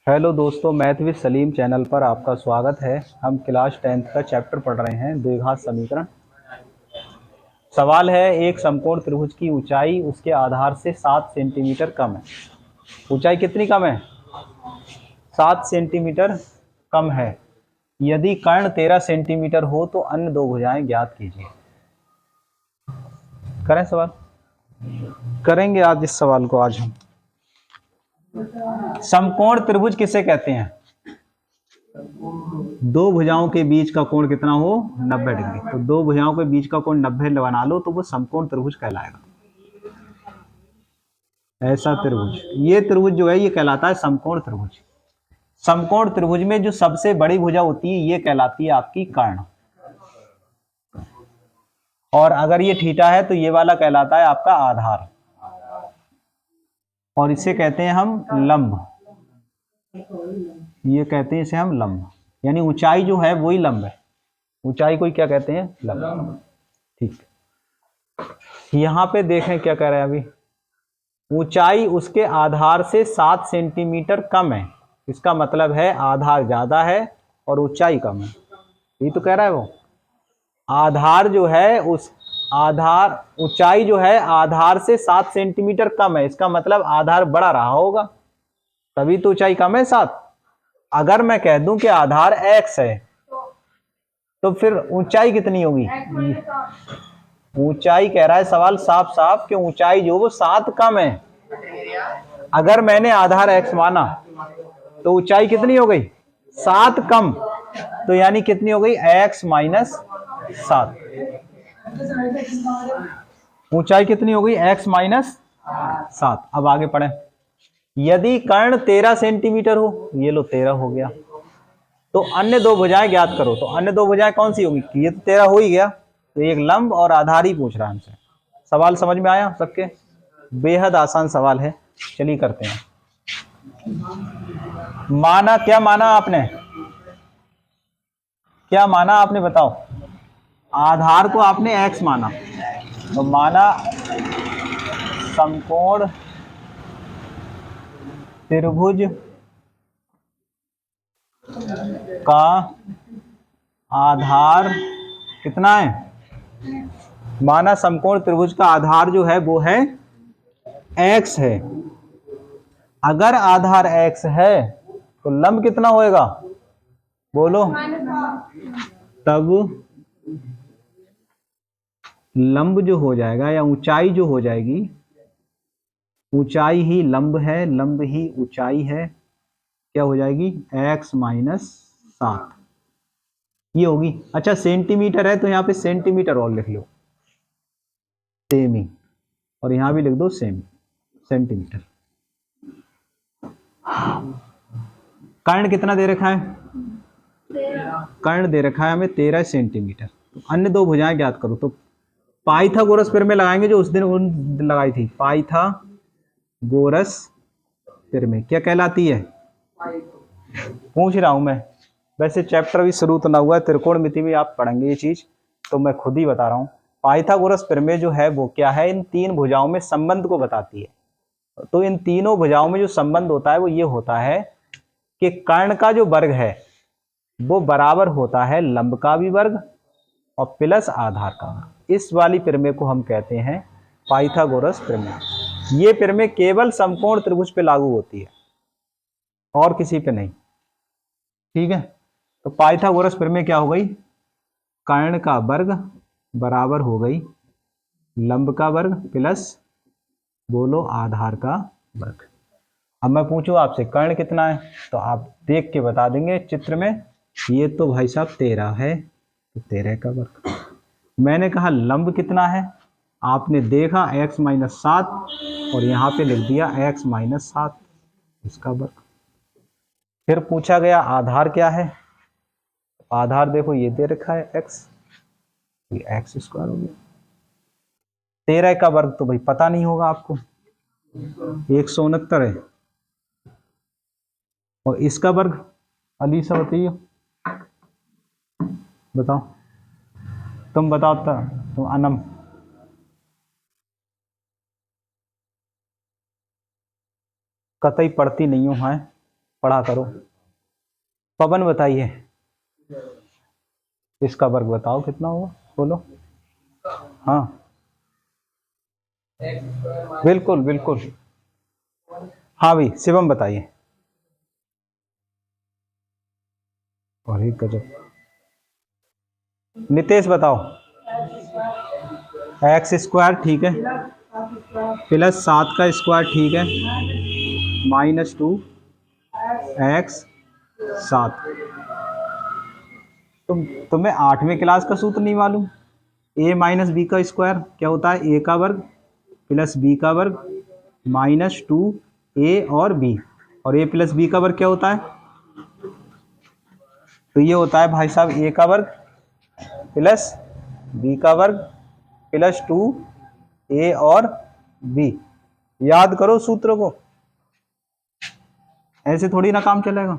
Hello दोस्तों, math with Salim channel पर आपका स्वागत है। हम क्लास 10th का चैप्टर पढ़ रहे हैं, द्विघात समीकरण। सवाल है, एक समकोण त्रिभुज की ऊंचाई उसके आधार से 7 सेंटीमीटर कम है। ऊंचाई कितनी कम है? 7 सेंटीमीटर कम है। यदि कर्ण 13 सेंटीमीटर हो तो अन्य दो भुजाएं ज्ञात कीजिए। करें सवाल? करेंगे आज इस सवाल को। आज हम समकोण त्रिभुज किसे कहते हैं? दो भुजाओं के बीच का कोण कितना हो? 90 डिग्री। तो दो भुजाओं के बीच का कोण 90 बना लो तो वो समकोण त्रिभुज कहलाएगा। ऐसा त्रिभुज, ये त्रिभुज जो है ये कहलाता है समकोण त्रिभुज। समकोण त्रिभुज में जो सबसे बड़ी भुजा होती है ये कहलाती है आपकी कर्ण, और अगर ये थीटा है तो ये वाला कहलाता है आपका आधार, और इसे कहते हैं हम लंब। ये कहते हैं इसे हम लंब, यानी ऊंचाई जो है वही लंब है। ऊंचाई को क्या कहते हैं? लंब। ठीक, यहां पे देखें क्या कह रहे हैं अभी। ऊंचाई उसके आधार से 7 सेंटीमीटर कम है। इसका मतलब है आधार ज्यादा है और ऊंचाई कम है। ये तो कह रहा है वो। आधार जो है उस आधार ऊंचाई जो है आधार से 7 सेंटीमीटर कम है। इसका मतलब आधार बड़ा रहा होगा, तभी तो ऊंचाई कम है 7। अगर मैं कह दूं कि आधार x है तो फिर ऊंचाई कितनी होगी? ऊंचाई कह रहा है सवाल साफ साफ कि ऊंचाई जो वो 7 कम है। अगर मैंने आधार x माना तो ऊंचाई कितनी हो गई? 7 कम। तो यानी कितनी हो गई? x minus 7। ऊंचाई कितनी हो गई? x minus 7। अब आगे पढ़ें। यदि कर्ण 13 सेंटीमीटर हो, ये लो 13 हो गया, तो अन्य दो भुजाएं ज्ञात करो। तो अन्य दो भुजाएं कौन सी होगी? ये तो 13 हो ही गया, तो एक लंब और आधार ही पूछ रहा है हमसे। सवाल समझ में आया सबके? बेहद आसान सवाल है, चलिए करते हैं। माना, क्या माना आपने? क्या माना आपने बताओ? आधार को आपने x माना, तो माना समकोण त्रिभुज का आधार कितना है? माना समकोण त्रिभुज का आधार जो है वो है x है। अगर आधार x है तो लंब कितना होएगा? बोलो। तब लंब जो हो जाएगा या ऊंचाई जो हो जाएगी, ऊंचाई ही लंब है, लंब ही ऊंचाई है, क्या हो जाएगी? x माइनस 7 ये होगी। अच्छा, सेंटीमीटर है तो यहाँ पे सेंटीमीटर और लिख लो, सेमी, और यहां भी लिख दो सेमी, सेंटीमीटर। कर्ण कितना दे रखा है? कर्ण दे रखा है हमें 13 सेंटीमीटर। तो अन्य दो भुजाएं ज्ञात करो। तो पाइथागोरस प्रमेय लगाएंगे जो उस दिन लगाई थी। पाइथागोरस प्रमेय क्या कहलाती है? पूछ रहा हूं मैं, वैसे चैप्टर भी शुरू तो ना हुआ है, त्रिकोणमिति में आप पढ़ेंगे ये चीज, तो मैं खुद ही बता रहा हूं। पाइथागोरस प्रमेय जो है वो क्या है? इन तीन भुजाओं में संबंध को बताती है। तो इन तीनों भुजाओं में जो संबंध होता है वो ये होता है कि कर्ण का जो वर्ग है वो बराबर होता है लंब का भी वर्ग और प्लस आधार का वर्ग। इस वाली प्रमेय को हम कहते हैं पाइथागोरस प्रमेय। ये प्रमेय केवल समकोण त्रिभुज पे लागू होती है और किसी पे नहीं। ठीक है, तो पाइथागोरस प्रमेय क्या हो गई? कर्ण का वर्ग बराबर हो गई लंब का वर्ग प्लस, बोलो, आधार का वर्ग। अब मैं पूछूं आपसे कर्ण कितना है, तो आप देख के बता देंगे चित्र में। ये तो भाई साहब 13 है, तो 13 का वर्ग। मैंने कहा लंब कितना है, आपने देखा x माइनस 7 और यहाँ पे लिख दिया x माइनस 7, इसका वर्ग। फिर पूछा गया आधार क्या है। आधार देखो ये दे रखा है x, ये x स्क्वायर हो गया। 13 का वर्ग तो भाई पता नहीं होगा आपको, 169 है, और इसका वर्ग अलीसा बताइए, बताओ, तुम बताओ, तुम अनम। कतई पढ़ती नहीं हूँ, है पढ़ा करो। पवन बताइए, इसका वर्ग बताओ कितना होगा, बोलो। हाँ बिल्कुल बिल्कुल। हाँ भाई शिवम बताइए। अरे गजब। नितेश बताओ। एक्स स्क्वायर ठीक है, प्लस 7 का स्क्वायर ठीक है, -2 एक्स 7। तुम्हें 8वीं क्लास का सूत्र नहीं मालूम? ए माइनस बी का स्क्वायर क्या होता है, ए का वर्ग प्लस बी का वर्ग -2 ए और बी, और ए प्लस बी का वर्ग क्या होता है, तो ये होता है भाई साहब ए का वर्ग प्लस बी का वर्ग प्लस 2 ए और बी। याद करो सूत्र को, ऐसे थोड़ी ना काम चलेगा।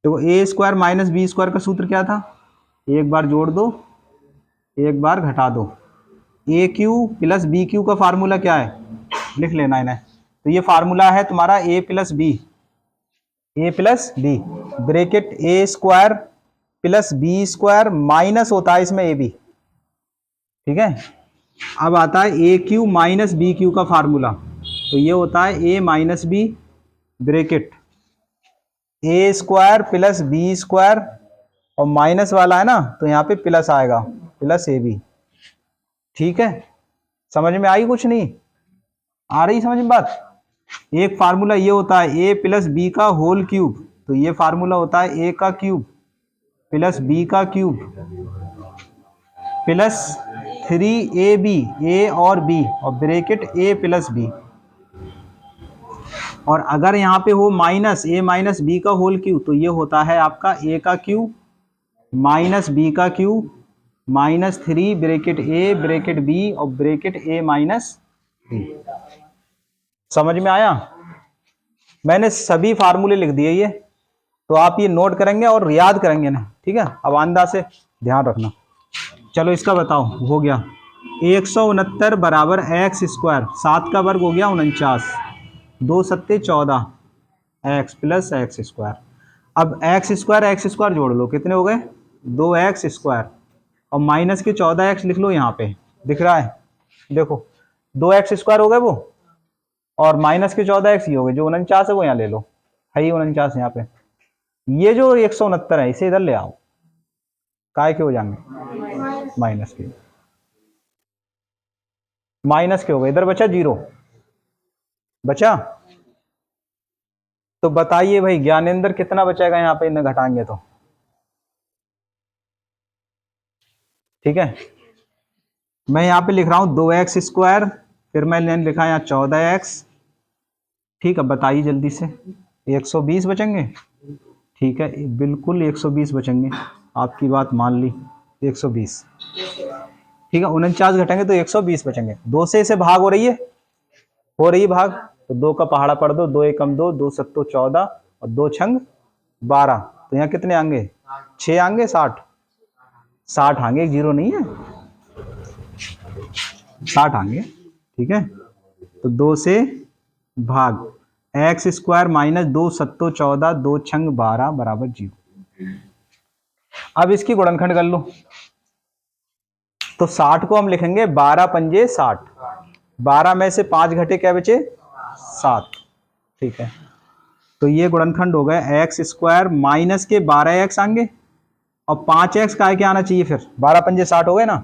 तो ए स्क्वायर माइनस बी स्क्वायर का सूत्र क्या था, एक बार जोड़ दो एक बार घटा दो। ए क्यू प्लस बी क्यू का फार्मूला क्या है, लिख लेना इन्हें। तो ये फार्मूला है तुम्हारा A plus B bracket A square plus B square minus होता है इसमें ए बी, ठीक है। अब आता है ए क्यू माइनस बी क्यू का फार्मूला, तो ये होता है ए minus B bracket A square plus B square, और माइनस वाला है ना तो यहाँ पे प्लस आएगा प्लस ए बी, ठीक है। समझ में आई, कुछ नहीं आ रही समझ में बात? एक फार्मूला ये होता है ए प्लस बी का होल क्यूब, तो ये फार्मूला होता है ए का क्यूब प्लस बी का क्यूब प्लस 3ab ए और बी और ब्रैकेट ए प्लस बी, और अगर यहाँ पे हो माइनस ए माइनस बी का होल क्यूब तो ये होता है आपका ए का क्यूब माइनस बी का cube -3 bracket A bracket B और ब्रैकेट ए माइनस बी। समझ में आया? मैंने सभी फार्मूले लिख दिए ये, तो आप ये नोट करेंगे और याद करेंगे ना, ठीक है। अब अंदाज से ध्यान रखना। चलो इसका बताओ, हो गया 169 बराबर एक्स स्क्वायर, 7 का वर्ग हो गया 49, 2 सत्ते 14 एक्स प्लस एक्स स्क्वायर। अब एक्स स्क्वायर जोड़ लो, कितने हो गए 2x स्क्वायर, और माइनस के 14x लिख लो, यहाँ पे दिख रहा है देखो 2x स्क्वायर हो गए वो, और माइनस के 14x ही हो गए, जो 49 है वो यहाँ ले लो, है ही 49 यहाँ पे। ये जो 169 है इसे इधर ले आओ, काय के हो जाएंगे माइनस के हो गए, इधर बचा 0 बचा। तो बताइए भाई ज्ञानेंद्र कितना बचेगा यहाँ पे इन्हें घटाएंगे तो, ठीक है। मैं यहाँ पे लिख रहा हूँ 2x स्क्वायर, फिर मैंने लिखा यहाँ 14x, ठीक है। बताइए जल्दी से, 120 बचेंगे, ठीक है बिल्कुल 120 बचेंगे, आपकी बात मान ली 120, ठीक है। 49 घटेंगे तो 120 बचेंगे। 2 से इसे भाग हो रही है भाग, तो 2 का पहाड़ा पढ़ दो, 2 एकम 2, 2 सत्तो 14 और 2 छंग 12, तो यहाँ कितने आएंगे 6 आएंगे, 60 आएंगे, एक 0 नहीं है, 60 आएंगे, ठीक है। तो 2 से भाग एक्स स्क्वायर माइनस 2 सत्तो 14 2 छंग 12 बराबर 0। अब इसकी गुणनखंड कर लो, तो 60 को हम लिखेंगे 12 पंजे 60, 12 में से 5 घटे क्या बचे 7, ठीक है। तो ये गुणनखंड हो गए एक्स स्क्वायर माइनस के 12x आएंगे, और 5x काय के आना चाहिए, फिर 12 पंजे 60 हो गए ना,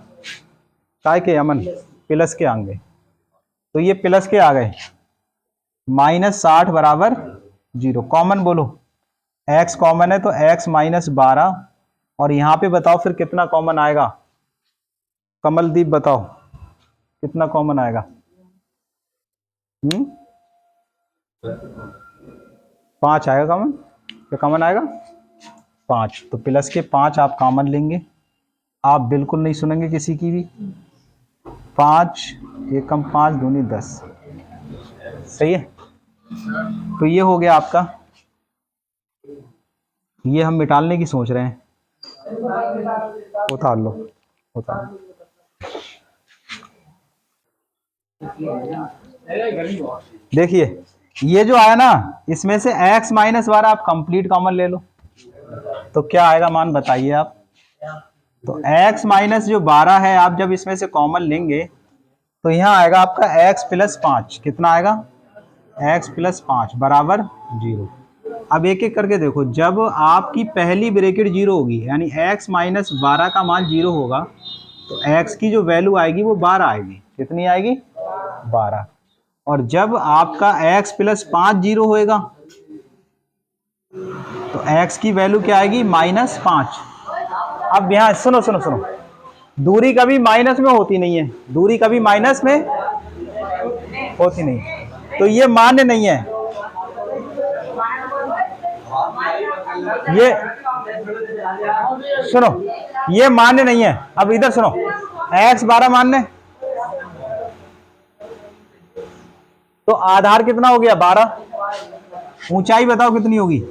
काय के अमन प्लस के आएंगे, तो ये प्लस के आ गए, -60 बराबर 0। कॉमन बोलो, x कॉमन है तो x माइनस 12, और यहाँ पे बताओ फिर कितना कॉमन आएगा, कमलदीप बताओ कितना कॉमन आएगा। 5 आएगा कॉमन, क्या कॉमन आएगा 5, तो प्लस के 5 आप कॉमन लेंगे, आप बिल्कुल नहीं सुनेंगे किसी की भी। 5 एकम 5 दूनी 10, सही है। तो ये हो गया आपका, ये हम मिटाने की सोच रहे हैं, उतार लो उतार लो। देखिए ये जो आया ना, इसमें से x माइनस 12 आप कंप्लीट कॉमन ले लो, तो क्या आएगा मान बताइए आप। तो x माइनस जो 12 है आप जब इसमें से कॉमन लेंगे तो यहाँ आएगा आपका x प्लस 5। कितना आएगा? x प्लस 5 बराबर 0। अब एक एक करके देखो, जब आपकी पहली ब्रैकेट 0 होगी यानी x माइनस 12 का मान 0 होगा तो x की जो वैल्यू आएगी वो 12 आएगी। कितनी आएगी? 12। और जब आपका x प्लस 5 0 होएगा तो x की वैल्यू क्या आएगी? माइनस 5। अब यहाँ सुनो सुनो सुनो, दूरी कभी माइनस में होती नहीं है, दूरी कभी माइनस में होती नहीं, तो ये मान्य नहीं है। ये सुनो, ये मान्य नहीं है। अब इधर सुनो, x 12 मान्य, तो आधार कितना हो गया? 12। ऊंचाई बताओ कितनी होगी?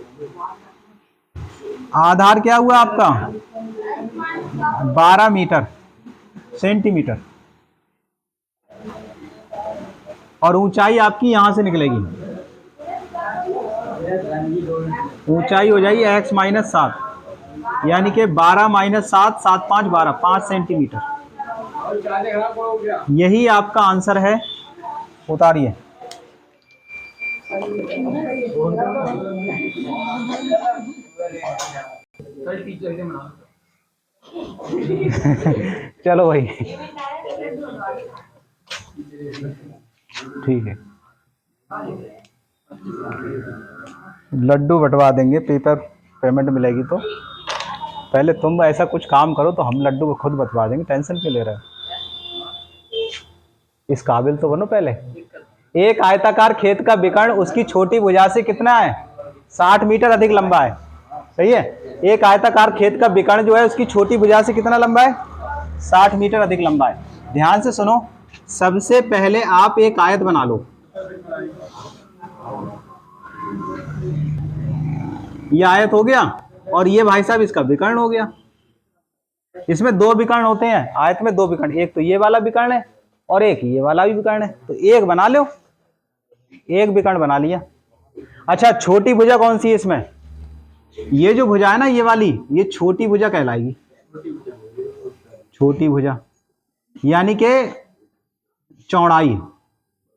आधार क्या हुआ आपका? 12 मीटर सेंटीमीटर, और ऊंचाई आपकी यहां से निकलेगी, ऊंचाई हो जाएगी x माइनस 7, यानी कि 12 माइनस 7, 7 5 12, 5 सेंटीमीटर। यही आपका आंसर है। उतारिए। चलो भाई, ठीक है, लड्डू बंटवा देंगे, पेपर पेमेंट मिलेगी तो। पहले तुम ऐसा कुछ काम करो तो हम लड्डू को खुद बंटवा देंगे, टेंशन क्यों ले रहे हो? इस काबिल तो बनो पहले। एक आयताकार खेत का विकर्ण उसकी छोटी भुजा से कितना है? 60 मीटर अधिक लंबा है। सही है। एक आयताकार खेत का विकर्ण जो है उसकी छोटी भुजा से कितना लंबा है? 60 मीटर अधिक लंबा है। ध्यान से सुनो, सबसे पहले आप एक आयत बना लो। ये आयत हो गया, और ये भाई साहब इसका विकर्ण हो गया। इसमें दो विकर्ण होते हैं आयत में, दो विकर्ण, एक तो ये वाला विकर्ण है और एक ये वाला भी विकर्ण है, तो एक बना लो, एक विकर्ण बना लिया। अच्छा, छोटी भुजा कौन सी है इसमें? ये जो भुजा है ना, ये वाली, ये छोटी भुजा कहलाएगी। छोटी भुजा यानी कि चौड़ाई,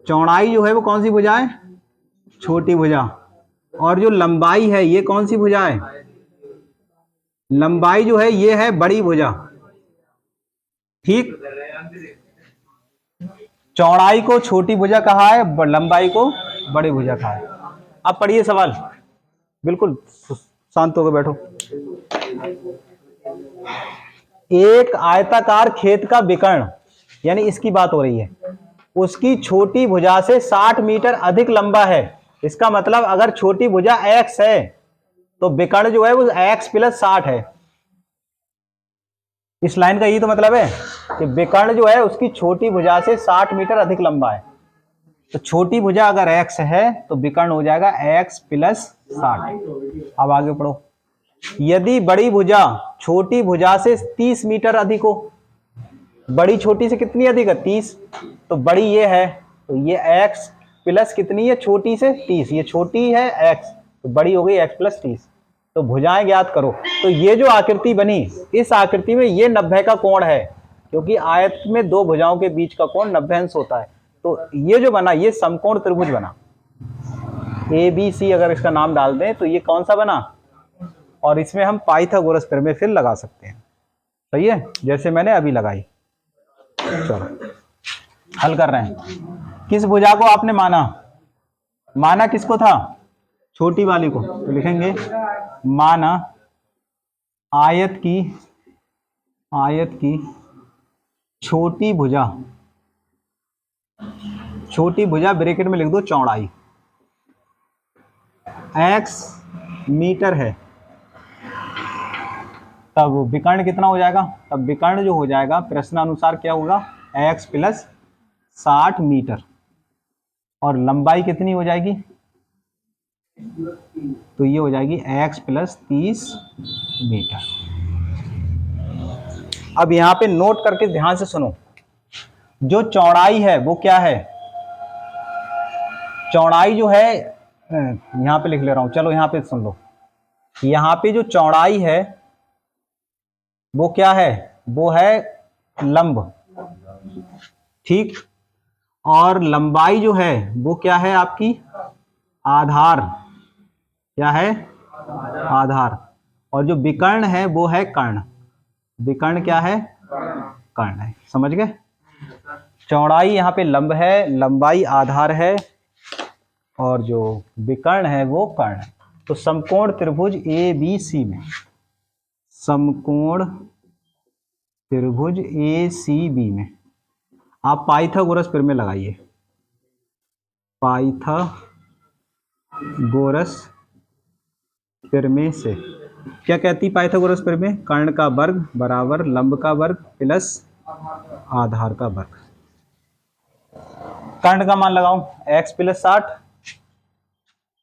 चौड़ाई जो है वो कौन सी भुजा है? छोटी भुजा। और जो लंबाई है ये कौन सी भुजा है? लंबाई जो है ये है बड़ी भुजा। ठीक, चौड़ाई को छोटी भुजा कहा है, लंबाई को बड़ी भुजा कहा है। अब पढ़िए सवाल, बिल्कुल शांत होकर बैठो। एक आयताकार खेत का विकर्ण, यानी इसकी बात हो रही है, उसकी छोटी भुजा से 60 मीटर अधिक लंबा है। इसका मतलब अगर छोटी भुजा x है तो विकर्ण जो है वो x प्लस 60 है। इस लाइन का यही तो मतलब है कि विकर्ण जो है उसकी छोटी भुजा से 60 मीटर अधिक लंबा है। तो छोटी भुजा अगर x है तो विकर्ण हो जाएगा x प्लस 60। अब आगे पढ़ो। यदि बड़ी भुजा छोटी भुजा से 30 मीटर अधिक हो, बड़ी छोटी से कितनी अधिक है? 30, तो बड़ी ये है तो ये x प्लस कितनी है? छोटी से 30, ये छोटी है x, तो बड़ी हो गई x प्लस 30। तो भुजाएं ज्ञात करो। तो ये जो आकृति बनी, इस आकृति में ये 90 का कोण है, क्योंकि आयत में दो भुजाओं के बीच का कोण 90 अंश होता है। तो ये जो बना ये समकोण त्रिभुज बना, ABC अगर इसका नाम डाल दें तो ये कौन सा बना? और इसमें हम पाइथागोरस प्रमेय फिर लगा सकते हैं। सही है, जैसे मैंने अभी लगाई। चलो हल कर रहे हैं। किस भुजा को आपने माना? माना किसको था? छोटी वाली को। तो लिखेंगे माना आयत की छोटी भुजा, छोटी भुजा ब्रैकेट में लिख दो चौड़ाई x मीटर है, तब विकर्ण कितना हो जाएगा? तब विकर्ण जो हो जाएगा प्रश्नानुसार क्या होगा? x plus 60 metre. और लंबाई कितनी हो जाएगी? तो ये हो जाएगी x प्लस 30 मीटर। अब यहां पे नोट करके ध्यान से सुनो, जो चौड़ाई है वो क्या है? चौड़ाई जो है, यहाँ पे लिख ले रहा हूं, चलो यहाँ पे सुन लो। यहाँ पे जो चौड़ाई है वो क्या है, वो है लंब, ठीक। और लंबाई जो है वो क्या है आपकी, आधार, क्या है, आधार। और जो विकर्ण है वो है कर्ण, विकर्ण क्या है, कर्ण है। समझ गए? चौड़ाई यहाँ पे लंब है, लंबाई आधार है, और जो विकर्ण है वो कर्ण है। तो समकोण त्रिभुज ए बी सी में, समकोण त्रिभुज ए सी बी में आप पाइथागोरस प्रमेय लगाइए, पाइथागोरस प्रमेय से क्या कहती पाइथागोरस प्रमेय, कर्ण का वर्ग बराबर लंब का वर्ग प्लस आधार का वर्ग। कर्ण का मान लगाऊं x प्लस 60,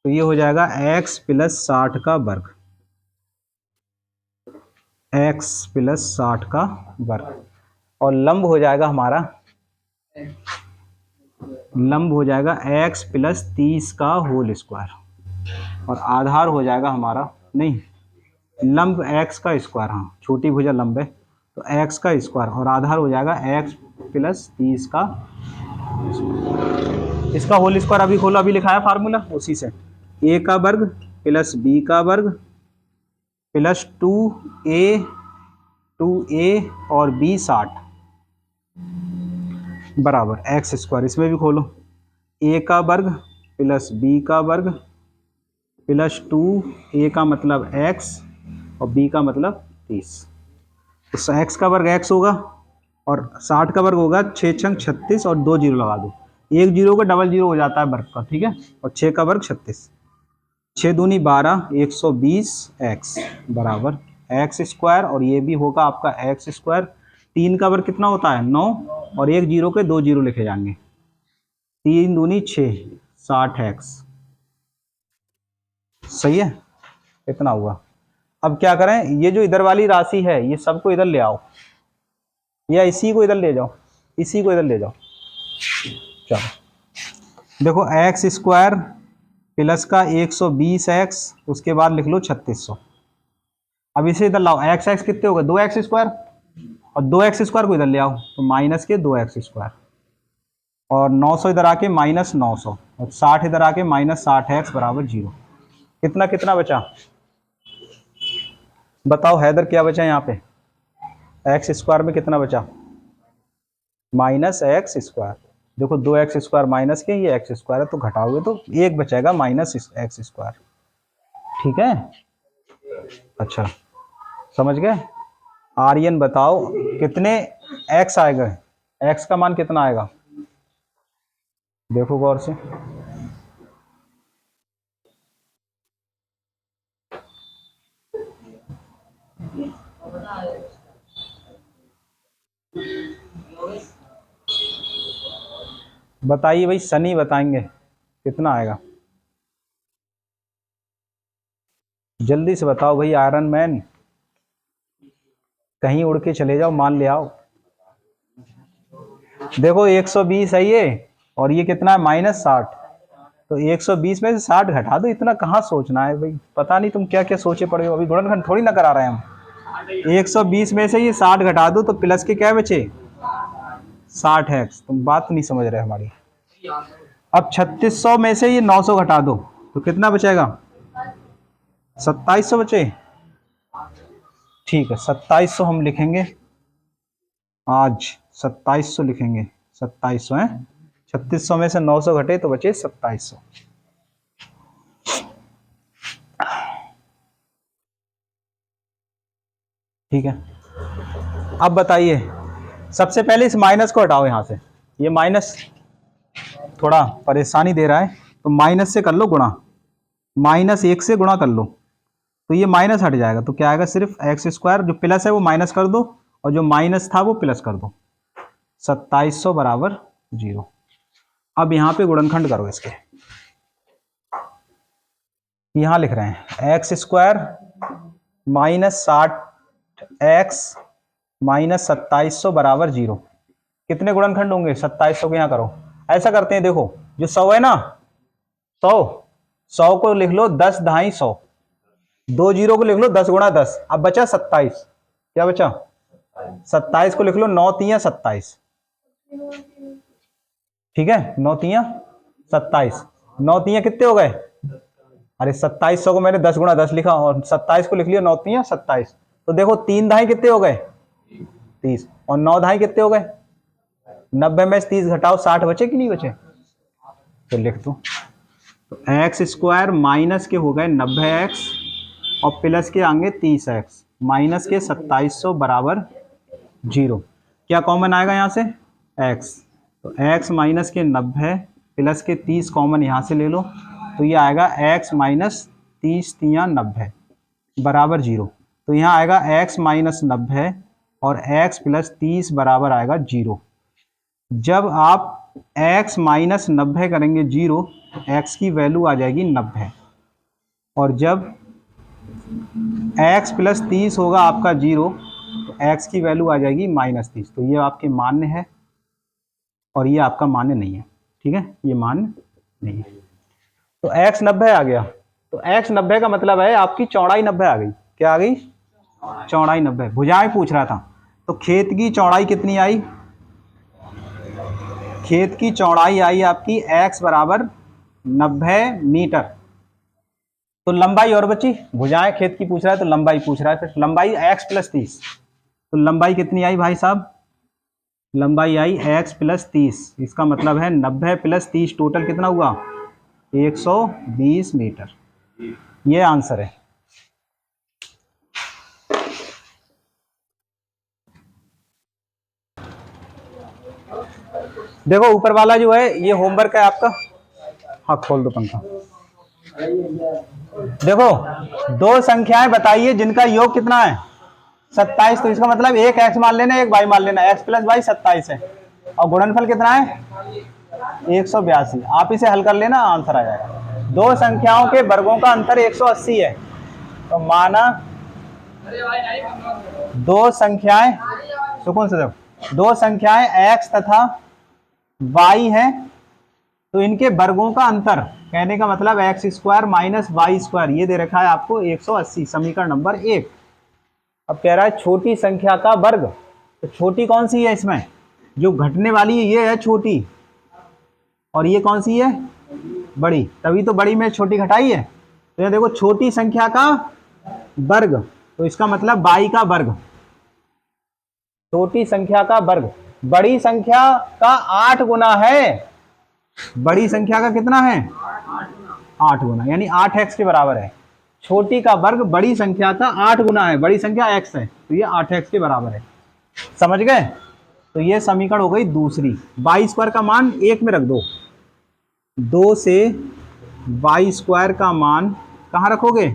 तो ये हो जाएगा x प्लस 60 का वर्ग, x प्लस 60 का वर्ग। और लंब हो जाएगा हमारा, लंब हो जाएगा x प्लस 30 का होल स्क्वायर, और आधार हो जाएगा हमारा, नहीं लंब x का स्क्वायर, हाँ छोटी भुजा लंब है तो x का स्क्वायर, और आधार हो जाएगा x प्लस 30 का, इसका होल स्क्वायर अभी खोलो, अभी लिखा है फार्मूला उसी से, a का वर्ग प्लस b का वर्ग प्लस 2a और b 60 बराबर एक्स स्क्वायर। इसमें भी खोलो, a का वर्ग प्लस b का वर्ग प्लस 2a का मतलब x और b का मतलब 30, तो x का वर्ग x होगा और 60 का वर्ग होगा 6 छंग 36 और 2 जीरो लगा दो, एक जीरो का डबल जीरो हो जाता है वर्ग का, ठीक है। और 6 का वर्ग 36, 6 दूनी 12, 120 x बराबर एक्स स्क्वायर, और ये भी होगा आपका एक्स स्क्वायर। 3 का वर्ग कितना होता है 9, और एक जीरो के 2 जीरो लिखे जाएंगे, 3 दूनी 6, 60x, सही है, इतना हुआ। अब क्या करें, ये जो इधर वाली राशि है ये सबको इधर ले आओ, या इसी को इधर ले जाओ, इसी को इधर ले जाओ। चलो देखो एक्स स्क्वायर प्लस का 120x, उसके बाद लिख लो 3600। अब इसे इधर लाओ, एक्स एक्स कितने हो गए 2x स्क्वायर, और 2x स्क्वायर को इधर ले आओ तो माइनस के 2x स्क्वायर, और 900 इधर आके माइनस 900, और 60 इधर आके माइनस 60x बराबर 0। कितना कितना बचा बताओ हैदर, क्या बचा यहाँ पे, एक्स स्क्वायर में कितना बचा, माइनस एक्स स्क्वायर। देखो 2x स्क्वायर माइनस के, ये एक्स स्क्वायर है तो घटाओगे तो एक बचेगा माइनस एक्स स्क्वायर, ठीक है। अच्छा समझ गए। आर्यन बताओ कितने x आएगा, x का मान कितना आएगा, देखो गौर से। बताइए भाई, सनी बताएंगे कितना आएगा, जल्दी से बताओ भाई। आयरन मैन कहीं उड़ के चले जाओ, मान ले आओ। देखो 120 है ये, और ये कितना है माइनस 60, तो 120 में से 60 घटा दो, इतना कहाँ सोचना है भाई, पता नहीं तुम क्या क्या सोचे पड़े हो, अभी गुणनखंड थोड़ी ना करा रहे हैं हम। 120 में से ये 60 घटा दो तो प्लस के क्या बचे 60x, तुम बात नहीं समझ रहे हमारी। अब 3600 में से ये 900 घटा दो तो कितना बचेगा 2700 बचे, ठीक है 2700 हम लिखेंगे आज, 2700 लिखेंगे, 2700 है, 3600 में से 900 घटे तो बचे 2700, ठीक है। अब बताइए, सबसे पहले इस माइनस को हटाओ यहां से, ये माइनस थोड़ा परेशानी दे रहा है, तो माइनस से कर लो गुणा, माइनस 1 से गुणा कर लो तो ये माइनस हट जाएगा, तो क्या आएगा सिर्फ एक्स स्क्वायर, जो प्लस है वो माइनस कर दो और जो माइनस था वो प्लस कर दो, 2700 बराबर 0। अब यहां पे गुणनखंड करो इसके, यहां लिख रहे हैं x square minus 60x minus 2700 बराबर 0। कितने गुणनखंड होंगे 2700 के, यहाँ करो, ऐसा करते हैं देखो, जो 100 है ना 100 को लिख लो 10 ढाई 100, 2 जीरो को लिख लो 10 गुणा 10, अब बचा 27। क्या बचा? 27 को लिख लो 9 तिया 27। ठीक है, 9 तिया 27, 9 तिया कितने हो गए? अरे 2700 को मैंने 10 गुणा 10 लिखा और 27 को लिख लिया 9 तिया 27। तो देखो 3 ढाई कितने हो गए? 30, और 9 ढाई कितने हो गए? 90 में से 30 घटाओ 60 बचे कि नहीं बचे? तो लिख दो। तो एक्स स्क्वायर माइनस के हो गए 90x और प्लस के आएंगे 30x माइनस के 2700 बराबर 0। क्या कॉमन आएगा यहाँ से? x। तो x माइनस के 90 प्लस के 30 कॉमन यहाँ से ले लो, तो ये आएगा x माइनस 30 तिया 90 बराबर 0। तो यहाँ आएगा x माइनस 90 और x प्लस 30 बराबर आएगा 0। जब आप x माइनस 90 करेंगे 0, x की वैल्यू आ जाएगी 90, और जब x प्लस 30 होगा आपका 0, तो x की वैल्यू आ जाएगी माइनस 30। तो ये आपके मान्य है और ये आपका मान्य नहीं है। ठीक है, ये मान्य नहीं है। तो x 90 आ गया। तो x 90 का मतलब है आपकी चौड़ाई 90 आ गई। क्या आ गई? चौड़ाई 90। भुजाएं पूछ रहा था, तो खेत की चौड़ाई कितनी आई? खेत की चौड़ाई आई आपकी x बराबर 90 मीटर। तो लंबाई और बची, भुजाएं खेत की पूछ रहा है तो लंबाई पूछ रहा है, फिर लंबाई x प्लस 30। तो लंबाई कितनी आई भाई साहब? लंबाई आई x प्लस 30। इसका मतलब है 90 प्लस 30 टोटल कितना हुआ? 120 मीटर। ये आंसर है। देखो ऊपर वाला जो है ये होमवर्क है आपका। हाँ खोल दो पंखा। देखो दो संख्याएं बताइए जिनका योग कितना है? 27। तो इसका मतलब एक x मान लेना एक y मान लेना, x प्लस y 27 है, और गुणनफल कितना है? 182। आप इसे हल कर लेना, आंसर आ जाएगा। दो संख्याओं के वर्गों का अंतर 180 है, तो माना दो संख्याएं, सुकून से देखो, दो संख्याएं x तथा y है, तो इनके वर्गों का अंतर, कहने का मतलब x square minus y square, ये दे रखा है आपको 180, समीकरण नंबर 1। अब कह रहा है छोटी संख्या का वर्ग, तो छोटी कौन सी है? इसमें जो घटने वाली है ये है छोटी, और ये कौन सी है? बड़ी। तभी तो बड़ी में छोटी घटाई है। तो ये देखो छोटी संख्या का वर्ग, तो इसका मतलब y का वर्ग, छोटी संख्या का वर्ग बड़ी संख्या का 8 गुना है। बड़ी संख्या का कितना है? 8 गुना, यानी 8x के बराबर है। छोटी का वर्ग बड़ी संख्या का 8 गुना है, बड़ी संख्या x है, तो ये 8x के बराबर है। समझ गए? तो ये समीकरण हो गई दूसरी। वाई स्क्वायर का मान 1 में रख दो। 2 से वाई स्क्वायर का मान कहाँ रखोगे?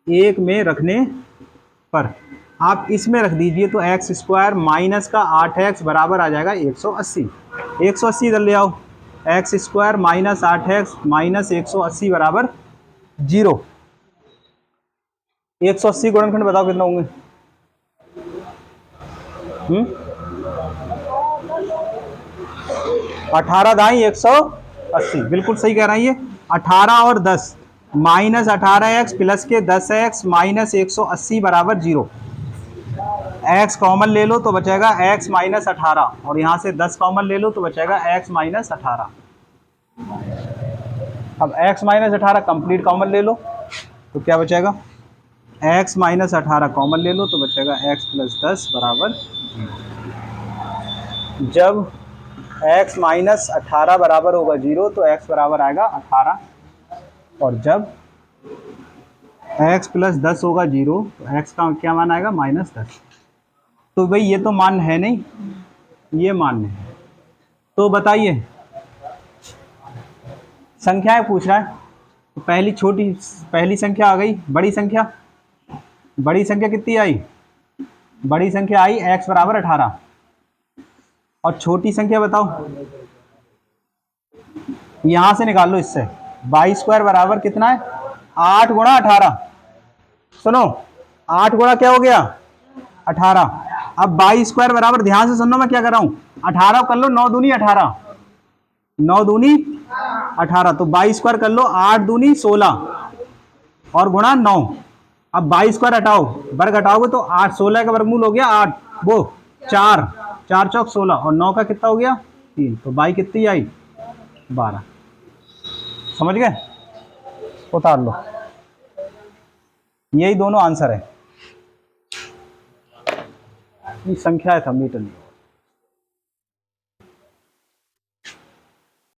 1 में रखने पर आप इसमें रख दीजिए, तो एक्स स्क्वायर माइनस का 8x बराबर आ जाएगा 180। 180 इधर ले आओ, x square minus 8x minus 180 बराबर 0। 180 गुणनखंड बताओ कितना होंगे? 18 दाई 180, बिल्कुल सही कह रहा है ये। 18 और 10 माइनस 18x प्लस के 10x माइनस 180 बराबर 0। x कॉमन ले लो तो बचेगा x माइनस 18, और यहाँ से 10 कॉमन ले लो तो बचेगा x माइनस 18। अब x माइनस 18 कंप्लीट कॉमन ले लो तो क्या बचेगा? x माइनस 18 कॉमन ले लो तो बचेगा x प्लस 10 बराबर। जब x माइनस 18 बराबर होगा 0 तो x बराबर आएगा 18, और जब x प्लस 10 होगा 0 तो x का क्या मान आएगा? माइनस 10। तो भाई ये तो मान्य है नहीं, ये मान्य है। तो बताइए, संख्याएं पूछ रहा है, तो पहली संख्या आ गई। बड़ी संख्या कितनी आई? बड़ी संख्या आई x बराबर 18, और छोटी संख्या बताओ, यहां से निकाल लो इससे। वाई स्क्वायर बराबर कितना है? 8 गुणा 18। सुनो 8 गुणा क्या हो गया? 18। अब वाई स्क्वायर बराबर, ध्यान से सुनो मैं क्या कर रहा हूं, 18 कर लो, 9 दूनी 18, 9 दूनी 18, तो 22 स्क्वायर कर लो, 8 दूनी 16 और गुणा 9। अब 22 स्क्वायर हटाओ, वर्ग हटाओगे तो 8, 16 का वर्गमूल हो गया 8, वो 4, 4 चौक 16 और 9 का कितना हो गया 3, तो बाई कितनी आई 12। समझ गए, उतार लो, यही दोनों आंसर है। ये संख्या है था, मीटर नहीं।